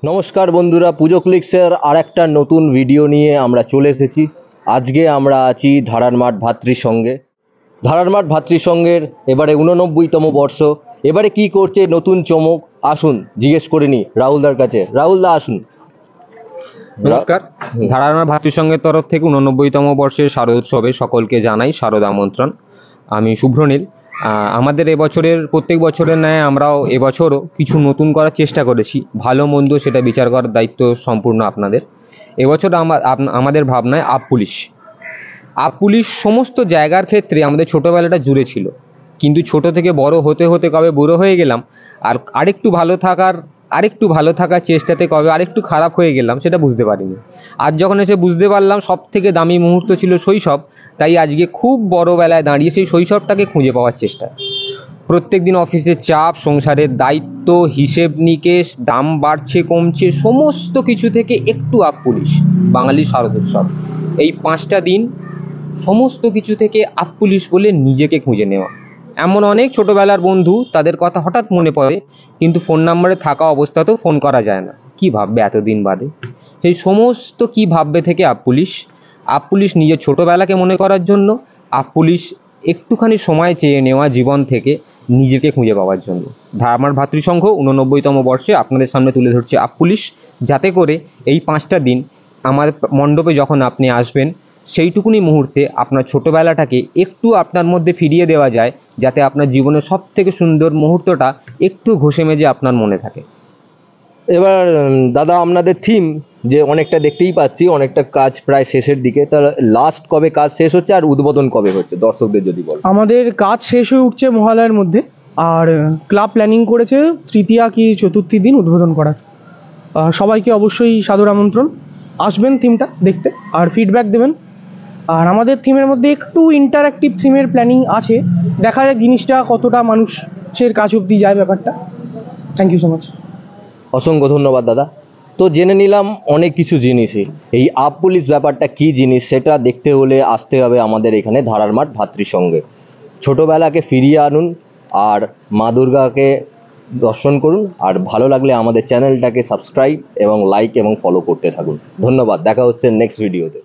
নমস্কার বন্ধুরা, পুজো ক্লিক্সের আর একটা নতুন ভিডিও নিয়ে আমরা চলে এসেছি। আজকে আমরা আছি ধারার মাঠ ভাতৃসংঘে। ধারার মাঠ ভাতৃসংঘের এবারে 89তম বর্ষ। এবারে কি করছে নতুন চমক, আসুন জিজ্ঞেস করে নি রাহুলদার কাছে। রাহুলদা আসুন। নমস্কার। ধারার মাঠ ভাতৃসংঘের তরফ থেকে 89তম বর্ষের শারদোৎসবে সকলকে জানাই শারদ আমন্ত্রণ। আমি শুভ্রনীল। আমাদের এবছরের প্রত্যেক বছরের ন্যায় আমরাও এবছরও কিছু নতুন করার চেষ্টা করেছি। ভালো মন্দ সেটা বিচার করার দায়িত্ব সম্পূর্ণ আপনাদের। এবছর আমাদের ভাবনায় আপ পুলিশ সমস্ত জায়গার ক্ষেত্রে আমাদের ছোটোবেলাটা জুড়ে ছিল, কিন্তু ছোট থেকে বড় হতে হতে কবে বুড়ো হয়ে গেলাম, আর আরেকটু ভালো থাকার চেষ্টাতে কবে আরেকটু খারাপ হয়ে গেলাম সেটা বুঝতে পারিনি। আজ যখন এসে বুঝতে পারলাম সব থেকে দামি মুহূর্ত ছিল শৈশব, তাই আজকে খুব বড়বেলায় দাঁড়িয়ে সেই শৈশবটাকে খুঁজে পাওয়ার চেষ্টা। প্রত্যেক দিন অফিসের চাপ, সংসারের দায়িত্ব, হিসেব নিকেশ, দাম বাড়ছে কমছে, সমস্ত কিছু থেকে একটু আপ পুলিশ, বাঙালি শারদোৎসব, এই 5টা দিন সমস্ত কিছু থেকে আপ পুলিশ বলে নিজেকে খুঁজে নেওয়া। এমন অনেক ছোটবেলার বন্ধু, তাদের কথা হঠাৎ মনে পড়ে, কিন্তু ফোন নাম্বারে থাকা অবস্থাতেও ফোন করা যায় না। কি ভাববে এতদিন বাদে, সেই সমস্ত কি ভাববে থেকে আপ পুলিশ নিজের ছোটবেলাকে মনে করার জন্য, আপ পুলিশ একটুখানি সময় চেয়ে নেওয়া জীবন থেকে নিজেকে খুঁজে পাওয়ার জন্য। ধারার ভাতৃসংঘ 89তম বর্ষে আপনাদের সামনে তুলে ধরছে আপ পুলিশ, যাতে করে এই 5টা দিন আমার মণ্ডপে যখন আপনি আসবেন, সেইটুকুনি মুহূর্তে আপনার ছোটোবেলাটাকে একটু আপনার মধ্যে ফিরিয়ে দেওয়া যায়, যাতে আপনার জীবনের সব থেকে সুন্দর মুহূর্তটা একটু ঘষে মেজে আপনার মনে থাকে। এবার দাদা, আপনাদের থিম যে অনেকটা দেখতেই পাচ্ছি, অনেকটা কাজ প্রায় শেষের দিকে, তাহলে লাস্ট কবে কাজ শেষ হচ্ছে আর উদ্বোধন কবে হচ্ছে দর্শকদের যদি বল। আমাদের কাজ শেষ হয়ে উঠছে মহালয়ার মধ্যে, আর ক্লাব প্ল্যানিং করেছে তৃতীয়া কি চতুর্থী দিন উদ্বোধন করার। সবাইকে অবশ্যই সাদর আমন্ত্রণ, আসবেন থিমটা দেখতে আর ফিডব্যাক দেবেন। আর আমাদের থিমের মধ্যে একটু ইন্টারঅ্যাক্টিভ থিমের প্ল্যানিং আছে, দেখা যাক জিনিসটা কতটা মানুষের কাছ অব্দি যায় ব্যাপারটা। Thank you so much. অসংখ্য ধন্যবাদ দাদা। তো জেনে নিলাম অনেক কিছু জিনিসই। এই আপ পুলিশ ব্যাপারটা কি জিনিস সেটা দেখতে হলে আসতে হবে আমাদের এখানে ধারার মাঠ ভাতৃসংঘে। ছোটোবেলাকে ফিরিয়ে আনুন আর মা দুর্গাকে দর্শন করুন। আর ভালো লাগলে আমাদের চ্যানেলটাকে সাবস্ক্রাইব এবং লাইক এবং ফলো করতে থাকুন। ধন্যবাদ, দেখা হচ্ছে নেক্সট ভিডিওতে।